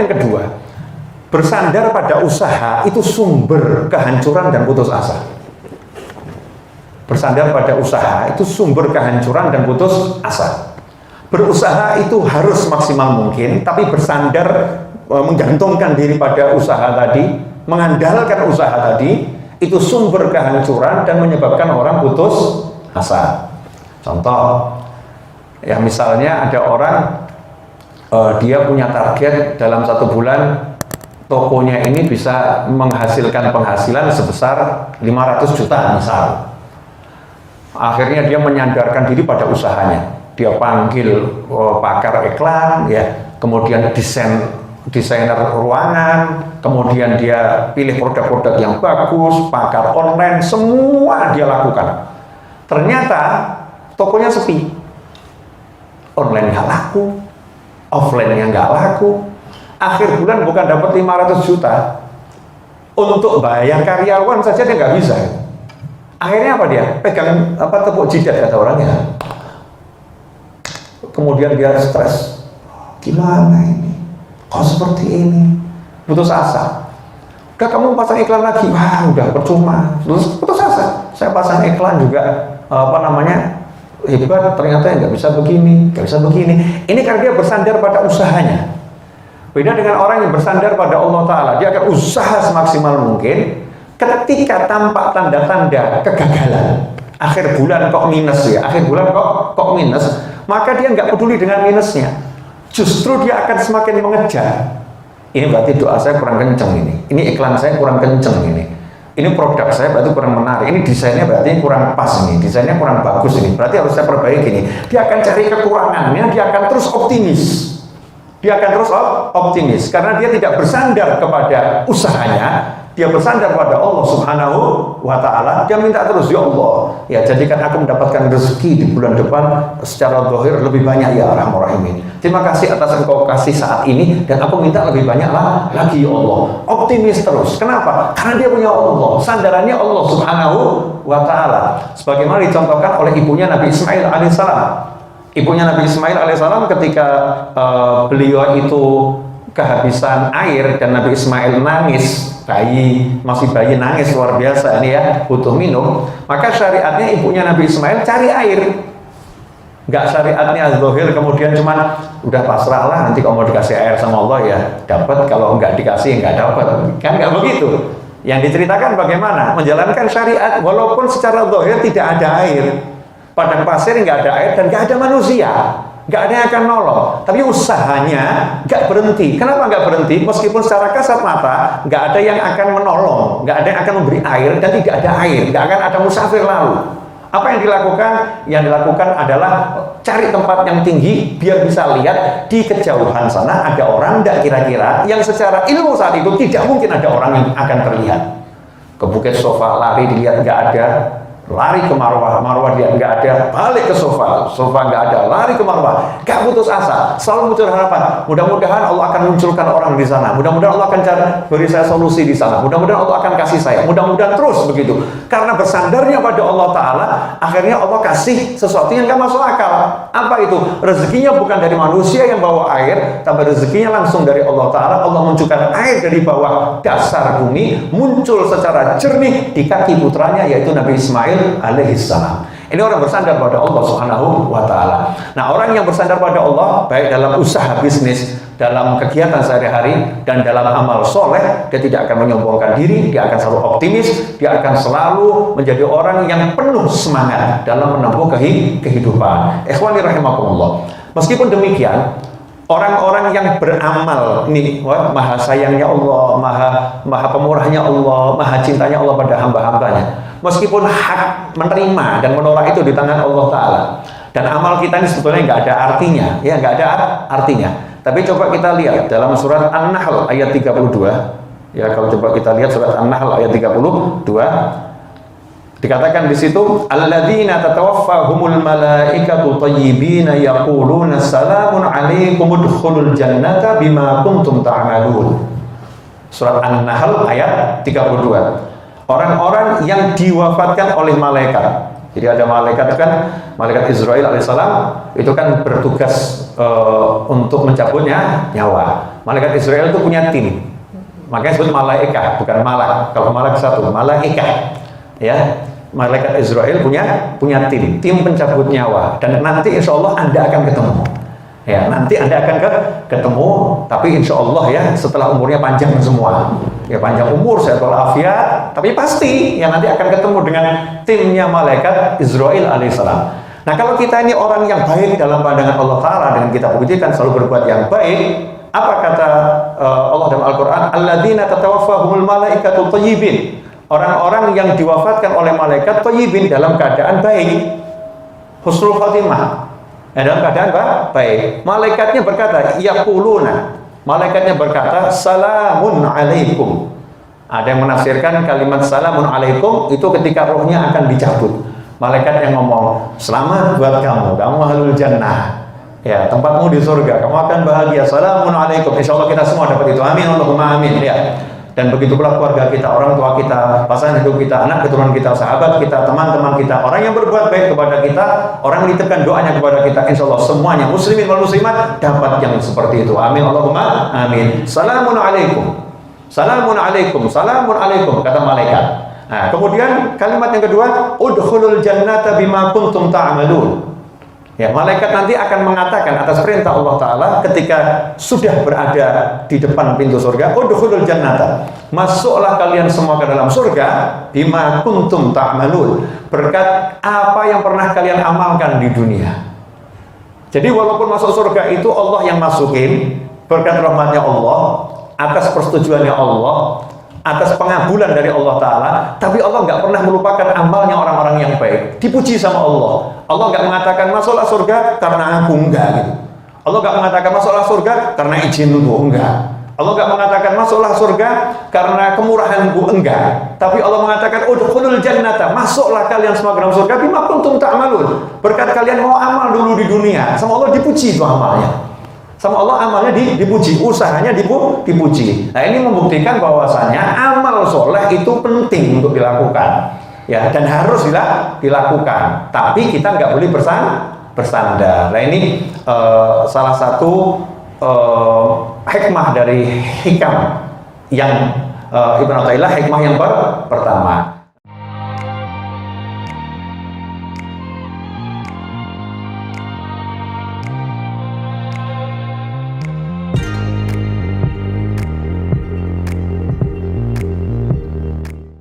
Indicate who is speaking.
Speaker 1: yang kedua, bersandar pada usaha itu sumber kehancuran dan putus asa. Bersandar pada usaha itu sumber kehancuran dan putus asa. Berusaha itu harus maksimal mungkin, tapi bersandar menggantungkan diri pada usaha tadi, mengandalkan usaha tadi, itu sumber kehancuran dan menyebabkan orang putus asa. Contoh, ya misalnya ada orang dia punya target dalam 1 bulan tokonya ini bisa menghasilkan penghasilan sebesar 500 juta misal. Akhirnya dia menyandarkan diri pada usahanya. Dia panggil pakar iklan, ya, kemudian desainer ruangan, kemudian dia pilih produk-produk yang bagus, pakar online, semua dia lakukan. Ternyata tokonya sepi, online nggak laku, offline-nya nggak laku. Akhir bulan bukan dapat 500 juta, untuk bayar karyawan saja dia nggak bisa. Akhirnya apa dia? Pegang tepuk jidat kata orangnya. Kemudian dia stres. Gimana ini? Kok seperti ini? Putus asa. Udah kamu pasang iklan lagi, wah udah percuma. Putus asa. Saya pasang iklan juga hebat, ternyata nggak bisa begini, nggak bisa begini. Ini karena dia bersandar pada usahanya. Beda dengan orang yang bersandar pada Allah Ta'ala. Dia akan usaha semaksimal mungkin. Ketika tampak tanda-tanda kegagalan, akhir bulan kok minus ya, akhir bulan kok minus, maka dia nggak peduli dengan minusnya. Justru dia akan semakin mengejar. Ini berarti doa saya kurang kenceng ini iklan saya kurang kenceng ini produk saya berarti kurang menarik, ini desainnya berarti kurang pas desainnya kurang bagus berarti harus saya perbaiki Dia akan cari kekurangannya, dia akan terus optimis. Karena dia tidak bersandar kepada usahanya, dia bersandar pada Allah Subhanahu wa Ta'ala. Dia minta terus, ya Allah, ya jadikan aku mendapatkan rezeki di bulan depan secara zahir lebih banyak ya Arhamar Rahimin. Terima kasih atas engkau kasih saat ini, dan aku minta lebih banyak lagi ya Allah. Optimis terus. Kenapa? Karena dia punya Allah, sandarannya Allah Subhanahu wa Ta'ala. Sebagaimana dicontohkan oleh ibunya Nabi Ismail alaihissalam. Ibunya Nabi Ismail alaihissalam ketika beliau itu kehabisan air dan Nabi Ismail nangis, masih bayi nangis luar biasa ini ya, butuh minum, maka syariatnya ibunya Nabi Ismail cari air. Nggak syariatnya az-zahir kemudian cuman udah pasrah lah, nanti kalau mau dikasih air sama Allah ya dapat, kalau nggak dikasih nggak dapat, kan nggak begitu. Yang diceritakan bagaimana menjalankan syariat walaupun secara zahir tidak ada air, padang pasir nggak ada air dan nggak ada manusia, nggak ada yang akan nolong, tapi usahanya nggak berhenti. Kenapa nggak berhenti? Meskipun secara kasat mata nggak ada yang akan menolong, nggak ada yang akan memberi air, dan tidak ada air, nggak akan ada musafir lalu. Apa yang dilakukan? Yang dilakukan adalah cari tempat yang tinggi biar bisa lihat di kejauhan sana ada orang nggak kira-kira, yang secara ilmu saat itu tidak mungkin ada orang yang akan terlihat. Ke Bukit Sofa lari dilihat nggak ada, lari ke Marwah dia nggak ada, balik ke Sofa nggak ada, lari ke Marwah, nggak putus asa, selalu muncul harapan. Mudah-mudahan Allah akan munculkan orang di sana, mudah-mudahan Allah akan beri saya solusi di sana, mudah-mudahan Allah akan kasih saya, mudah-mudahan terus begitu. Karena bersandarnya pada Allah Ta'ala, akhirnya Allah kasih sesuatu yang nggak masuk akal. Apa itu? Rezekinya bukan dari manusia yang bawa air, tapi rezekinya langsung dari Allah Ta'ala. Allah munculkan air dari bawah dasar bumi, muncul secara jernih di kaki putranya, yaitu Nabi Ismail alaihissalam. Ini orang bersandar pada Allah Subhanahu wa Ta'ala. Nah, orang yang bersandar pada Allah baik dalam usaha bisnis, dalam kegiatan sehari-hari, dan dalam amal soleh, dia tidak akan menyombongkan diri, dia akan selalu optimis, dia akan selalu menjadi orang yang penuh semangat dalam menempuh kehidupan. Ikhwani rahimakumullah. Meskipun demikian, orang-orang yang beramal ini, maha sayangnya Allah, maha pemurahnya Allah, maha cintanya Allah pada hamba-hambanya. Meskipun hak menerima dan menolak itu di tangan Allah Ta'ala, dan amal kita ini sebetulnya nggak ada artinya, ya nggak ada artinya. Tapi coba kita lihat dalam surat An-Nahl ayat 32, ya kalau coba kita lihat surat An-Nahl ayat 32, dikatakan di situ, alladzina tatawaffahumul malaikatu thayyibina yaquluna salamun alaikum udkhulul jannata bima kuntum ta'malun. Surat An-Nahl ayat 32. Orang-orang yang diwafatkan oleh malaikat, Jadi ada malaikat kan, malaikat Israel alaihissalam itu kan bertugas untuk mencabutnya nyawa. Malaikat Israel itu punya tim, makanya disebut malaikat, bukan malak. Kalau malak satu, malaikat, ya. Malaikat Israel punya tim pencabut nyawa, dan nanti insya Allah Anda akan ketemu. Ya, nanti Anda akan ketemu, tapi insya Allah ya setelah umurnya panjang semua. Ya, panjang umur, sehat walafiat, tapi pasti ya nanti akan ketemu dengan timnya malaikat Israel alaihissalam. Nah, kalau kita ini orang yang baik dalam pandangan Allah Ta'ala, dengan kita pujikan selalu berbuat yang baik, apa kata Allah dalam Al-Quran? Alladzina tatawaffahumul malaikatu thayyibin. Orang-orang yang diwafatkan oleh malaikat thayyibin, dalam keadaan baik, husnul khotimah, dalam keadaan baik. Malaikatnya berkata, yaquluna, malaikatnya berkata, salamun alaikum. Ada yang menafsirkan kalimat salamun alaikum itu ketika rohnya akan dicabut. Malaikat yang ngomong, selamat buat kamu ahlul jannah. Ya, tempatmu di surga, kamu akan bahagia. Salamun alaikum. Insyaallah kita semua dapat itu. Amin, Allahumma amin. Ya. Dan begitu pula keluarga kita, orang tua kita, pasangan hidup kita, anak keturunan kita, sahabat kita, teman-teman kita, orang yang berbuat baik kepada kita, orang yang dititipkan doanya kepada kita, insya Allah semuanya muslimin wal muslimat dapat yang seperti itu. Amin, Allahumma amin. Salamun alaikum, salamun alaikum, salamun alaikum, kata malaikat. Nah, kemudian kalimat yang kedua, udkhulul jannata bima kuntum ta'malun. Ya, malaikat nanti akan mengatakan atas perintah Allah Ta'ala ketika sudah berada di depan pintu surga, udkhulul jannata, masuklah kalian semua ke dalam surga, bima kuntum ta'malun, berkat apa yang pernah kalian amalkan di dunia. Jadi walaupun masuk surga itu Allah yang masukin, berkat rahmatnya Allah, atas persetujuannya Allah, atas pengabulan dari Allah Ta'ala, tapi Allah nggak pernah melupakan amalnya orang-orang yang baik. Dipuji sama Allah. Allah nggak mengatakan masuklah surga karena aku, enggak gitu. Allah nggak mengatakan masuklah surga karena izinku, enggak. Allah nggak mengatakan masuklah surga karena kemurahanku, enggak. Tapi Allah mengatakan udkhulul jannata, masuklah kalian semua ke dalam surga bima kuntum ta'malun, berkat kalian mau amal dulu di dunia. Sama Allah dipuji itu amalnya. Sama Allah amalnya dipuji, usahanya dipuji. Nah, ini membuktikan bahwasanya amal soleh itu penting untuk dilakukan, ya, dan harus dilakukan. Tapi kita nggak boleh bersandar. Nah, ini salah satu hikmah dari hikam yang Ibnu Athaillah, hikmah yang pertama.